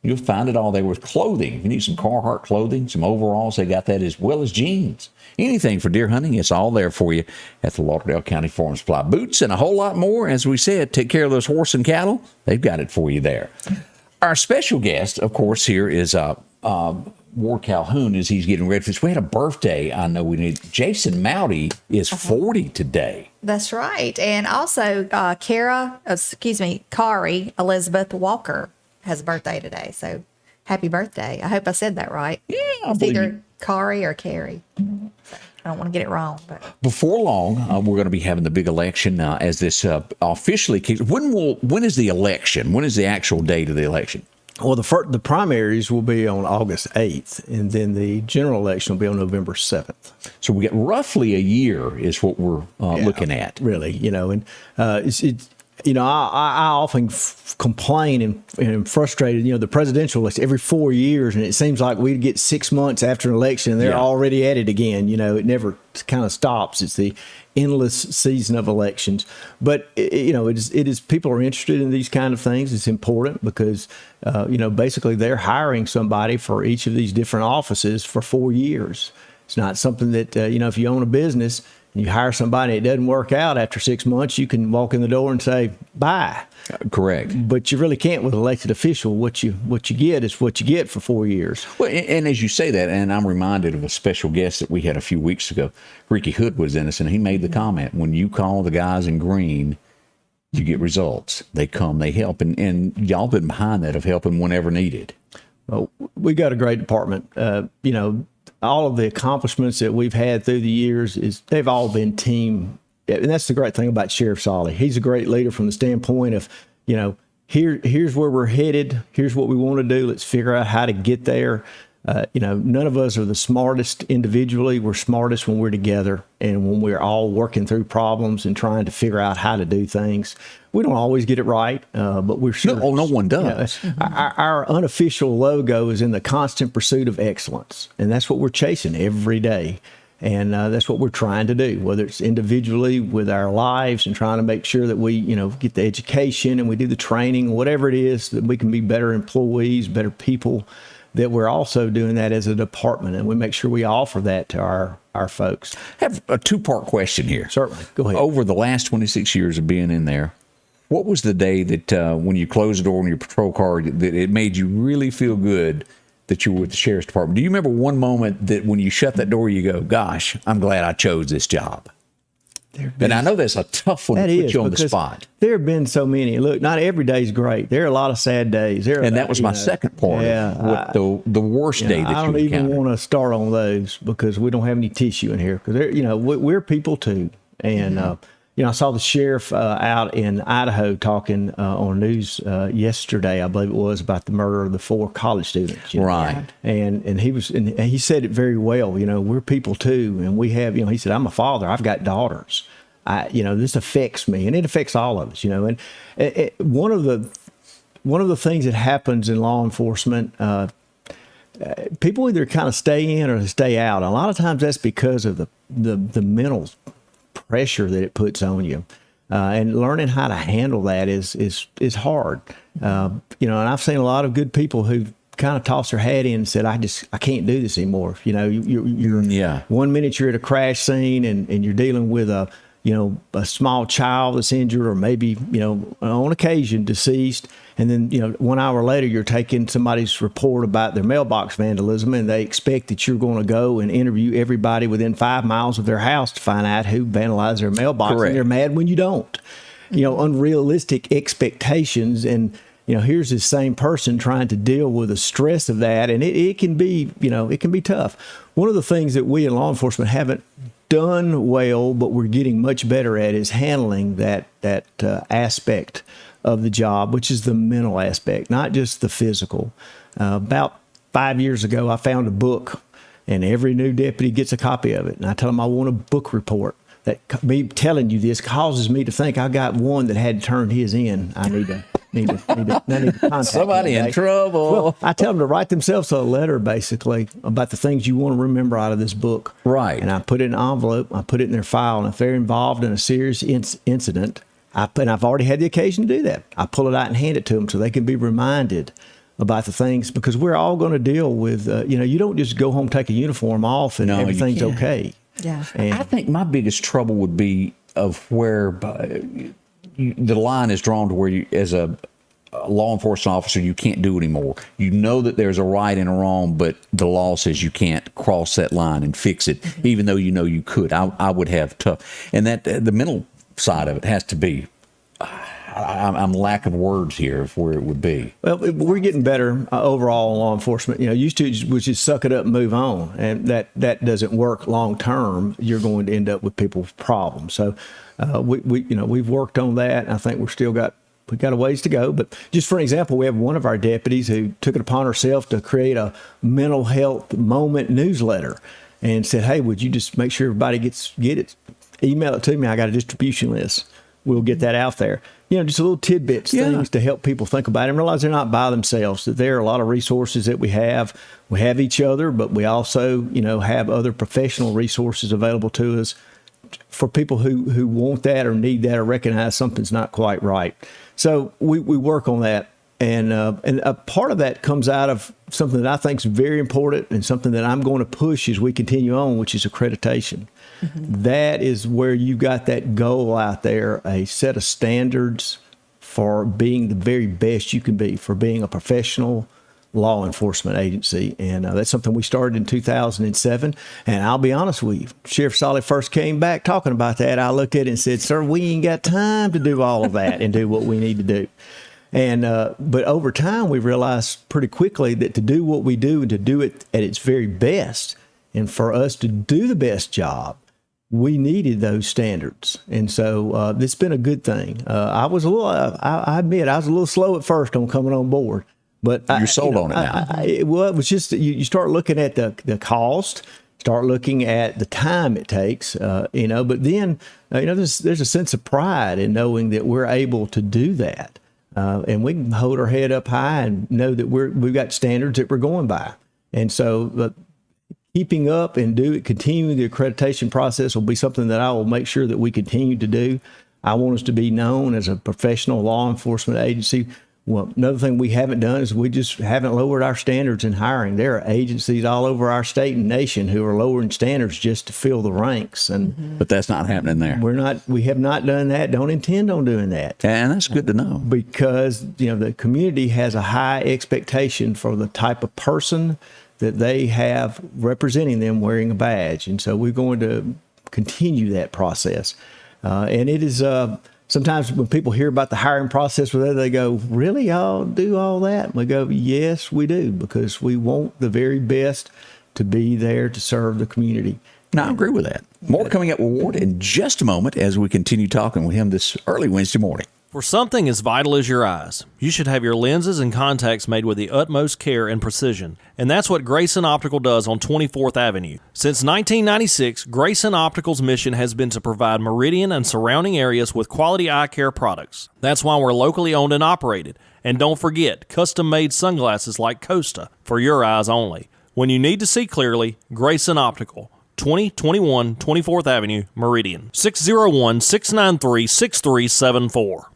You'll find it all there with clothing. If you need some Carhartt clothing, some overalls, they got that as well as jeans. Anything for deer hunting, it's all there for you at the Lauderdale County Farm Supply. Boots and a whole lot more. As we said, take care of those horse and cattle. They've got it for you there. Our special guest, of course, here is Ward Calhoun as he's getting ready for this. We had a birthday. I know we need. Jason Mowdy is 40 today. That's right. And also, Kari Elizabeth Walker has a birthday today. So happy birthday. I hope I said that right. Yeah, it's either Kari or Carrie. So I don't want to get it wrong. But before long, we're going to be having the big election as this officially kicks. When is the election? When is the actual date of the election? Well, the primaries will be on August 8th, and then the general election will be on November 7th. So we get roughly a year is what we're looking at. Really, and I often complain and am frustrated. The presidential election every 4 years, and it seems like we get 6 months after an election, and they're already at it again. It never kind of stops. It's the endless season of elections. But it is people are interested in these kind of things. It's important because basically they're hiring somebody for each of these different offices for 4 years. It's not something that if you own a business and you hire somebody, it doesn't work out after 6 months, you can walk in the door and say bye. Correct. But you really can't with an elected official. What you get is what you get for 4 years. Well, and as you say that, and I'm reminded of a special guest that we had a few weeks ago. Ricky Hood was in us, and he made the comment, when you call the guys in green, you get results. They come, they help, and y'all been behind that of helping whenever needed. Well, we got a great department. All of the accomplishments that we've had through the years they've all been team. And that's the great thing about Sheriff Solly. He's a great leader from the standpoint of, here's where we're headed. Here's what we want to do. Let's figure out how to get there. None of us are the smartest individually. We're smartest when we're together and when we're all working through problems and trying to figure out how to do things. We don't always get it right, but we're sure. No one does. Our unofficial logo is in the constant pursuit of excellence, and that's what we're chasing every day. And that's what we're trying to do, whether it's individually with our lives and trying to make sure that we, get the education and we do the training, whatever it is, that we can be better employees, better people, that we're also doing that as a department, and we make sure we offer that to our folks. I have a two-part question here. Certainly. Go ahead. Over the last 26 years of being in there, what was the day that when you closed the door on your patrol car that it made you really feel good that you were with the Sheriff's Department? Do you remember one moment that when you shut that door, you go, gosh, I'm glad I chose this job? And I know that's a tough one to put you on the spot. There have been so many. Look, not every day is great. There are a lot of sad days. And that was my second part. Yeah, the worst day that you I don't even encountered. want to start on those because we don't have any tissue in here. Because we're people too. And I saw the sheriff out in Idaho talking on news yesterday, I believe it was, about the murder of the 4 college students. Right. And he said it very well. We're people too, and we have. He said, I'm a father. I've got daughters. This affects me, and it affects all of us. And one of the things that happens in law enforcement, people either kind of stay in or stay out. A lot of times that's because of the mental pressure that it puts on you, and learning how to handle that is hard. And I've seen a lot of good people who kind of toss their hat in and said, I can't do this anymore. You're 1 minute you're at a crash scene and you're dealing with a small child that's injured, or maybe, on occasion deceased. And then, 1 hour later, you're taking somebody's report about their mailbox vandalism, and they expect that you're going to go and interview everybody within 5 miles of their house to find out who vandalized their mailbox. Correct. And they're mad when you don't. Unrealistic expectations. And, here's this same person trying to deal with the stress of that. And it can be, it can be tough. One of the things that we in law enforcement haven't done well, but we're getting much better at, is handling that aspect of the job, which is the mental aspect, not just the physical. About 5 years ago, I found a book, and every new deputy gets a copy of it. And I tell them I want a book report. That me telling you this causes me to think I got one that had turned his in. I need to contact Somebody in trouble. Well, I tell them to write themselves a letter, basically, about the things you want to remember out of this book. Right. And I put it in an envelope. I put it in their file. And if they're involved in a serious incident, and I've already had the occasion to do that, I pull it out and hand it to them so they can be reminded about the things, because we're all going to deal with, you don't just go home, take a uniform off, and everything's okay. Yeah. I think my biggest trouble would be of where the line is drawn to where you, as a law enforcement officer, you can't do anymore. You know that there's a right and a wrong, but the law says you can't cross that line and fix it, even though you could. I would have tough. And that the mental side of it has to be, I'm lack of words here of where it would be. Well, we're getting better overall in law enforcement. Used to was just suck it up and move on, and that doesn't work long term. You're going to end up with people's problems. So we've worked on that. I think we got a ways to go. But just for an example, we have one of our deputies who took it upon herself to create a mental health moment newsletter, and said, "Hey, would you just make sure everybody get it? Email it to me. I got a distribution list. We'll get that out there." Just a little tidbits, things to help people think about it and realize they're not by themselves, that there are a lot of resources that we have. We have each other, but we also, have other professional resources available to us for people who want that or need that or recognize something's not quite right. So we work on that. And a part of that comes out of something that I think is very important and something that I'm going to push as we continue on, which is accreditation. Mm-hmm. That is where you got that goal out there, a set of standards for being the very best you can be, for being a professional law enforcement agency. And that's something we started in 2007. And I'll be honest with you, Sheriff Solly first came back talking about that. I looked at it and said, "Sir, we ain't got time to do all of that and do what we need to do." And but over time, we realized pretty quickly that to do what we do and to do it at its very best, and for us to do the best job, we needed those standards. And so it's been a good thing. I admit, I was a little slow at first on coming on board. But you're sold on it now. It was just, you start looking at the cost, start looking at the time it takes, but then, there's a sense of pride in knowing that we're able to do that. And we can hold our head up high and know that we've got standards that we're going by. And so keeping up and continuing the accreditation process will be something that I will make sure that we continue to do. I want us to be known as a professional law enforcement agency. Well, another thing we haven't done is we just haven't lowered our standards in hiring. There are agencies all over our state and nation who are lowering standards just to fill the ranks, and But that's not happening there. we have not done that. Don't intend on doing that. And that's good to know. Because the community has a high expectation for the type of person that they have representing them wearing a badge, and so we're going to continue that process. And it is sometimes when people hear about the hiring process, they go, "Really, y'all do all that?" And we go, "Yes, we do, because we want the very best to be there to serve the community." No, I agree with that. More coming up with Ward in just a moment as we continue talking with him this early Wednesday morning. For something as vital as your eyes, you should have your lenses and contacts made with the utmost care and precision. And that's what Grayson Optical does on 24th Avenue. Since 1996, Grayson Optical's mission has been to provide Meridian and surrounding areas with quality eye care products. That's why we're locally owned and operated. And don't forget, custom-made sunglasses like Costa for your eyes only. When you need to see clearly, Grayson Optical. 2021 24th Avenue, Meridian. 601-693-6374.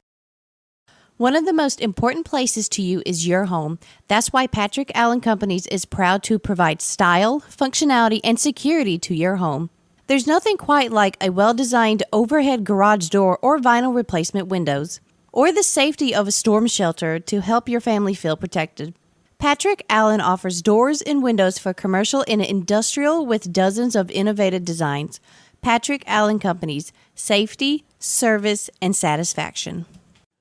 One of the most important places to you is your home. That's why Patrick Allen Companies is proud to provide style, functionality, and security to your home. There's nothing quite like a well-designed overhead garage door or vinyl replacement windows, or the safety of a storm shelter to help your family feel protected. Patrick Allen offers doors and windows for commercial and industrial with dozens of innovative designs. Patrick Allen Companies, safety, service, and satisfaction.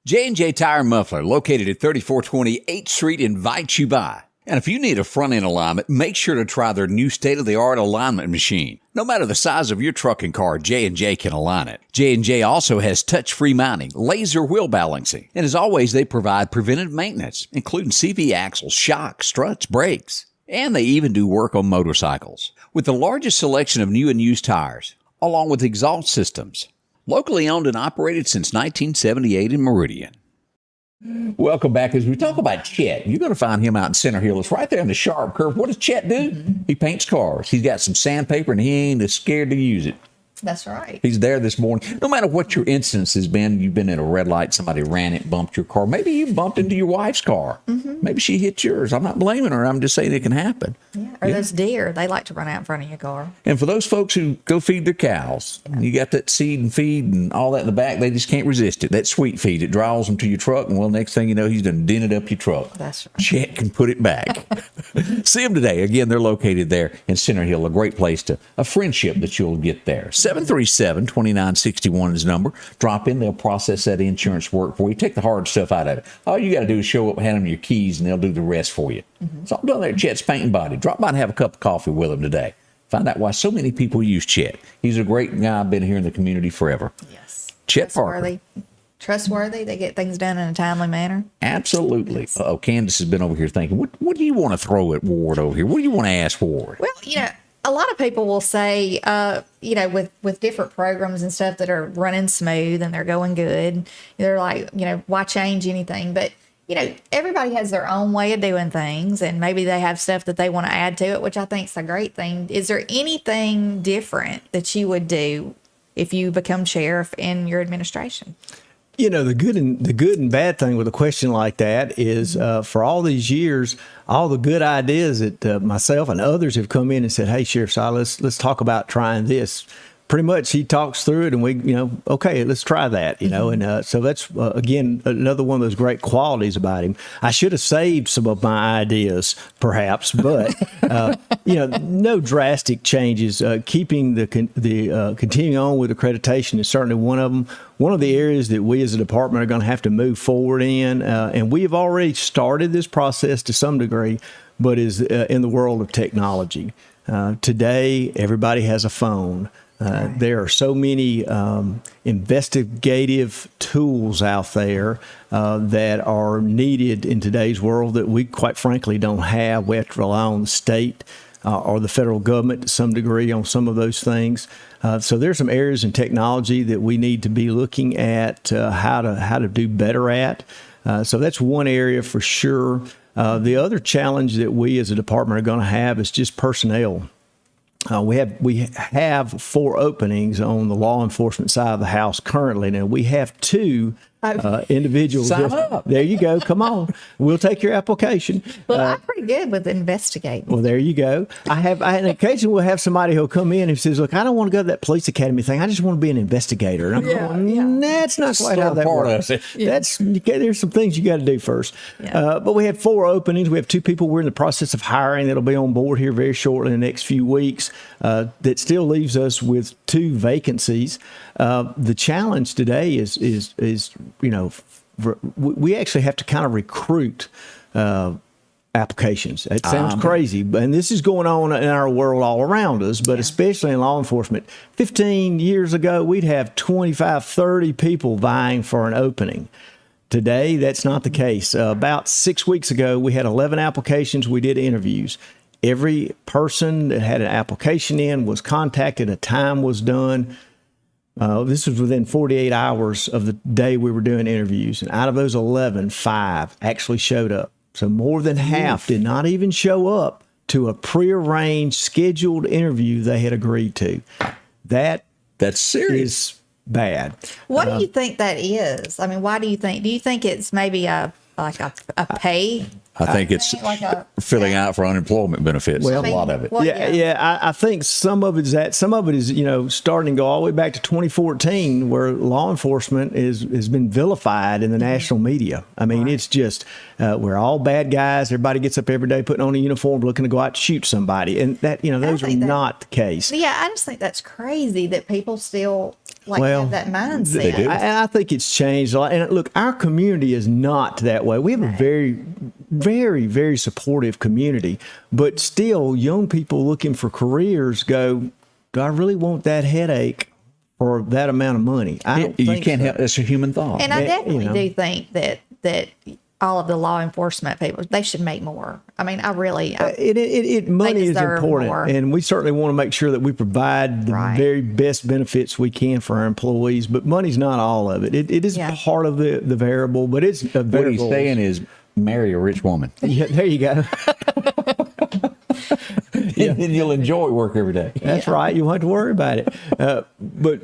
J&J Tire and Muffler, located at 3420 8th Street, invites you by. And if you need a front-end alignment, make sure to try their new state-of-the-art alignment machine. No matter the size of your truck and car, J&J can align it. J&J also has touch-free mounting, laser wheel balancing, and as always, they provide preventive maintenance, including CV axles, shocks, struts, brakes. And they even do work on motorcycles. With the largest selection of new and used tires, along with exhaust systems. Locally owned and operated since 1978 in Meridian. Welcome back. As we talk about Chet, you're going to find him out in Center Hill. It's right there in the sharp curve. What does Chet do? He paints cars. He's got some sandpaper, and he ain't scared to use it. That's right. He's there this morning. No matter what your instance has been, you've been at a red light, somebody ran it, bumped your car. Maybe you bumped into your wife's car. Maybe she hit yours. I'm not blaming her. I'm just saying it can happen. Yeah. Or those deer, they like to run out in front of your car. And for those folks who go feed their cows, you got that seed and feed and all that in the back, they just can't resist it. That sweet feed, it draws them to your truck, and well, next thing you know, he's done dented up your truck. That's right. Chet can put it back. See them today. Again, they're located there in Center Hill, a great place a friendship that you'll get there. 737-2961 is the number. Drop in, they'll process that insurance work for you. Take the hard stuff out of it. All you got to do is show up, hand them your keys, and they'll do the rest for you. So I'm down there at Chet's Paint and Body. Drop by and have a cup of coffee with him today. Find out why so many people use Chet. He's a great guy. Been here in the community forever. Yes. Chet Parker. Trustworthy. They get things done in a timely manner. Absolutely. Yes. Uh-oh, Candace has been over here thinking, what do you want to throw at Ward over here? What do you want to ask Ward? Well, a lot of people will say, with different programs and stuff that are running smooth and they're going good, they're like, why change anything? But, everybody has their own way of doing things, and maybe they have stuff that they want to add to it, which I think is a great thing. Is there anything different that you would do if you become sheriff in your administration? The good and bad thing with a question like that is, for all these years, all the good ideas that myself and others have come in and said, "Hey, Sheriff Si, let's talk about trying this." Pretty much, he talks through it, and we, okay, let's try that, and so that's again another one of those great qualities about him. I should have saved some of my ideas, perhaps, but no drastic changes. Keeping the continuing on with accreditation is certainly one of them. One of the areas that we as a department are going to have to move forward in, and we have already started this process to some degree, but is in the world of technology. Today, everybody has a phone. There are so many investigative tools out there that are needed in today's world that we, quite frankly, don't have. We have to rely on the state or the federal government to some degree on some of those things. So there's some areas in technology that we need to be looking at how to do better at. So that's one area for sure. The other challenge that we as a department are going to have is just personnel. We have 4 openings on the law enforcement side of the house currently. Now, we have 2 individuals. Sign up. There you go. Come on. We'll take your application. Well, I'm pretty good with investigating. Well, there you go. And occasionally we'll have somebody who'll come in and says, look, I don't want to go to that police academy thing. I just want to be an investigator. And I'm going, that's not quite how that works. There's some things you got to do first. Yeah. But we had 4 openings. We have 2 people we're in the process of hiring that'll be on board here very shortly in the next few weeks. That still leaves us with 2 vacancies. The challenge today is we actually have to kind of recruit applications. It sounds crazy, and this is going on in our world all around us, but especially in law enforcement. 15 years ago, we'd have 25, 30 people vying for an opening. Today, that's not the case. About 6 weeks ago, we had 11 applications. We did interviews. Every person that had an application in was contacted. A time was done. This was within 48 hours of the day we were doing interviews. And out of those 11, 5 actually showed up. So more than half did not even show up to a prearranged, scheduled interview they had agreed to. That's serious. Is bad. What do you think that is? I mean, why do you think it's maybe a pay? I think it's filling out for unemployment benefits. Well, a lot of it. Well, I think some of it is that. Some of it is, starting to go all the way back to 2014, where law enforcement has been vilified in the national media. I mean, it's just we're all bad guys. Everybody gets up every day putting on a uniform, looking to go out and shoot somebody, and that those are not the case. Yeah, I just think that's crazy that people still have that mindset. They do. I think it's changed a lot. And look, our community is not that way. We have a very, very, very supportive community, but still young people looking for careers go, do I really want that headache for that amount of money? I don't think you can't help. It's a human thought. And I definitely do think that all of the law enforcement people, they should make more. I mean, money is important, more. And we certainly want to make sure that we provide the very best benefits we can for our employees. But money's not all of it. It is part of the variable, but it's a variable. What he's saying is marry a rich woman. Yeah, there you go. And then you'll enjoy work every day. That's right. You won't have to worry about it. But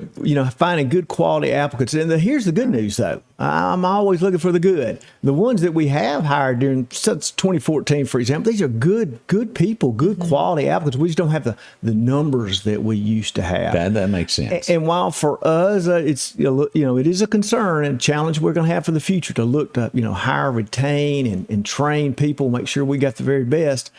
finding good quality applicants. And here's the good news, though. I'm always looking for the good. The ones that we have hired since 2014, for example, these are good people, good quality applicants. We just don't have the numbers that we used to have. That makes sense. And while for us, it's it is a concern and challenge we're going to have for the future to look to hire, retain, and train people, make sure we got the very best.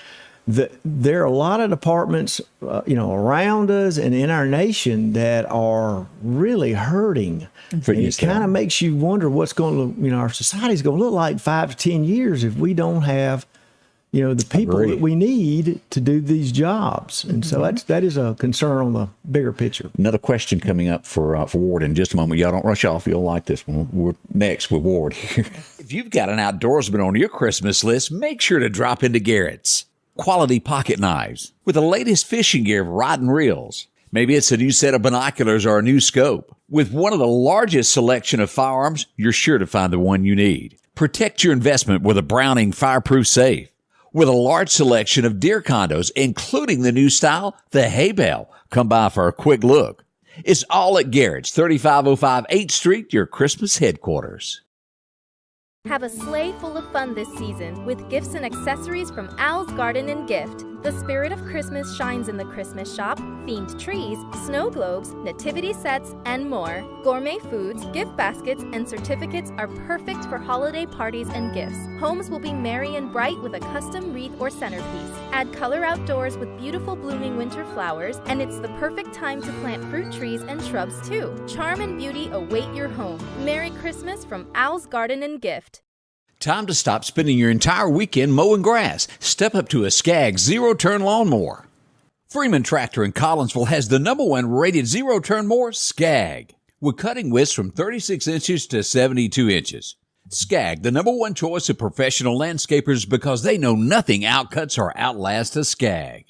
There are a lot of departments, around us and in our nation that are really hurting. It kind of makes you wonder what's going to, our society's going to look like 5 to 10 years if we don't have, the people that we need to do these jobs. And so that is a concern on the bigger picture. Another question coming up for Ward in just a moment. Y'all don't rush off. You'll like this one. We're next with Ward here. If you've got an outdoorsman on your Christmas list, make sure to drop into Garrett's. Quality pocket knives with the latest fishing gear of rod and reels. Maybe it's a new set of binoculars or a new scope. With one of the largest selection of firearms, you're sure to find the one you need. Protect your investment with a Browning fireproof safe. With a large selection of deer condos, including the new style, the hay bale. Come by for a quick look. It's all at Garrett's, 3505 8th Street, your Christmas headquarters. Have a sleigh full of fun this season with gifts and accessories from Al's Garden and Gift. The spirit of Christmas shines in the Christmas shop. Themed trees, snow globes, nativity sets, and more. Gourmet foods, gift baskets, and certificates are perfect for holiday parties and gifts. Homes will be merry and bright with a custom wreath or centerpiece. Add color outdoors with beautiful blooming winter flowers, and it's the perfect time to plant fruit trees and shrubs too. Charm and beauty await your home. Merry Christmas from Al's Garden and Gift. Time to stop spending your entire weekend mowing grass. Step up to a Skag zero-turn lawnmower. Freeman Tractor in Collinsville has the #1 rated zero-turn mower, Skag, with cutting widths from 36 inches to 72 inches. Skag, the #1 choice of professional landscapers because they know nothing outcuts or outlasts a Skag.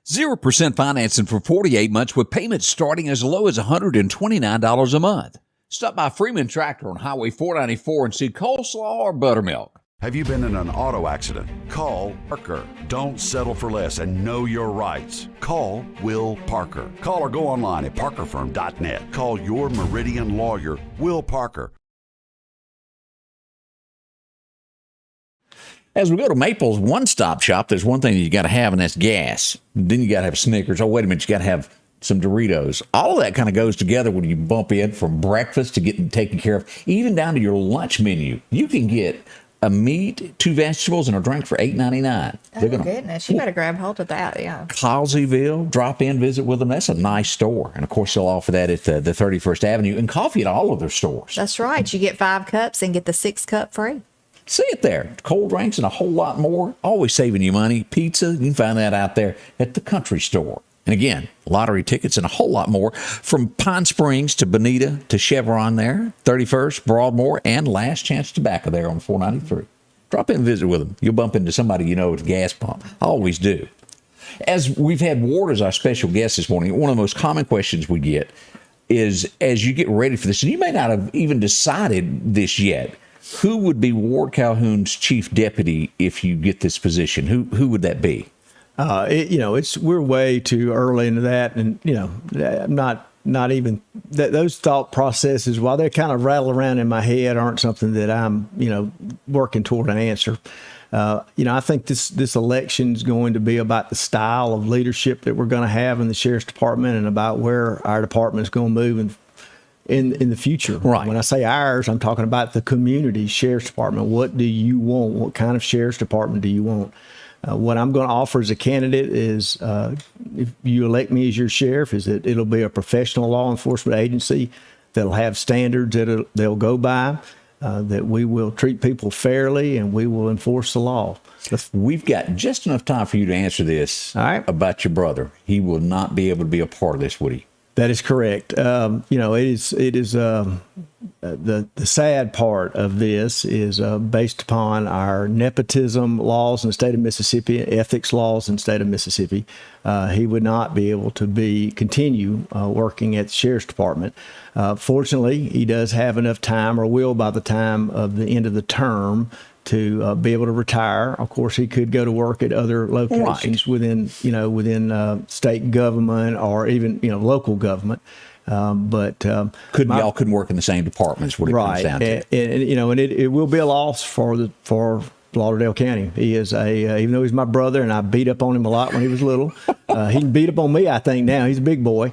0% financing for 48 months with payments starting as low as $129 a month. Stop by Freeman Tractor on Highway 494 and see coleslaw or buttermilk. Have you been in an auto accident? Call Parker. Don't settle for less and know your rights. Call Will Parker. Call or go online at parkerfirm.net. Call your Meridian lawyer, Will Parker. As we go to Maple's one-stop shop, there's one thing that you got to have, and that's gas. Then you got to have Snickers. Oh, wait a minute, you got to have some Doritos. All of that kind of goes together when you bump in from breakfast to getting taken care of, even down to your lunch menu. You can get a meat, 2 vegetables, and a drink for $8.99. Oh, goodness. You better grab hold of that, yeah. Collinsville, drop in, visit with them. That's a nice store. And, of course, they'll offer that at the 31st Avenue, and coffee at all of their stores. That's right. You get 5 cups and get the 6th cup free. See it there. Cold drinks and a whole lot more. Always saving you money. Pizza, you can find that out there at the country store. And again, lottery tickets and a whole lot more. From Pine Springs to Bonita to Chevron there, 31st, Broadmoor, and Last Chance Tobacco there on 493. Drop in and visit with them. You'll bump into somebody you know at the gas pump. I always do. As we've had Ward as our special guest this morning, one of the most common questions we get is, as you get ready for this, and you may not have even decided this yet, who would be Ward Calhoun's chief deputy if you get this position? Who would that be? We're way too early into that, and I'm not even those thought processes, while they kind of rattle around in my head, aren't something that I'm working toward an answer. I think this election is going to be about the style of leadership that we're going to have in the sheriff's department, and about where our department is going to move in the future. Right. When I say ours, I'm talking about the community sheriff's department. What do you want? What kind of sheriff's department do you want? What I'm going to offer as a candidate is, if you elect me as your sheriff, is that it'll be a professional law enforcement agency that'll have standards that they'll go by, that we will treat people fairly, and we will enforce the law. We've got just enough time for you to answer this. All right. About your brother. He will not be able to be a part of this, would he? That is correct. The sad part of this is based upon our nepotism laws in the state of Mississippi, ethics laws in the state of Mississippi. He would not be able to continue working at the sheriff's department. Fortunately, he does have enough time, or will by the time of the end of the term, to be able to retire. Of course, he could go to work at other locations within state government, or even local government. But y'all couldn't work in the same departments. What it comes down to, and it will be a loss for Lauderdale County. He is even though he's my brother, and I beat up on him a lot when he was little. He can beat up on me, I think, now. He's a big boy.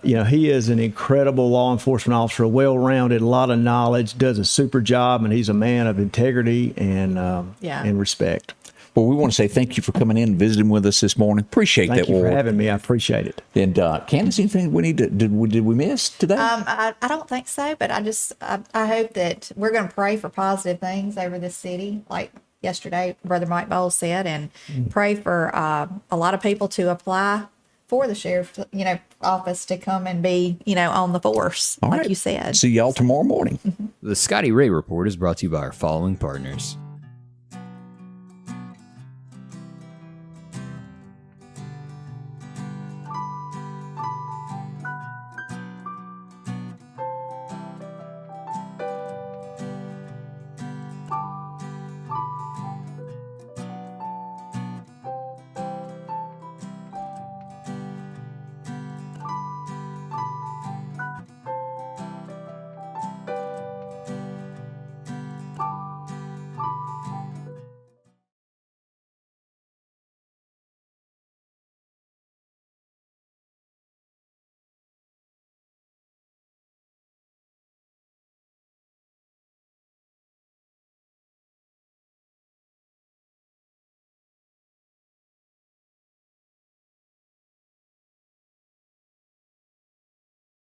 He is an incredible law enforcement officer, well-rounded, a lot of knowledge, does a super job, and he's a man of integrity and respect. Well, we want to say thank you for coming in and visiting with us this morning. Appreciate that, Thank you Ward. for having me. I appreciate it. And Candace, anything we need to did we miss today? I don't think so, but I hope that we're going to pray for positive things over this city, like yesterday Brother Mike Bowles said, and pray for a lot of people to apply for the sheriff's office, to come and be on the force, All like right. you said. See y'all tomorrow morning. The Scotty Ray Report is brought to you by our following partners: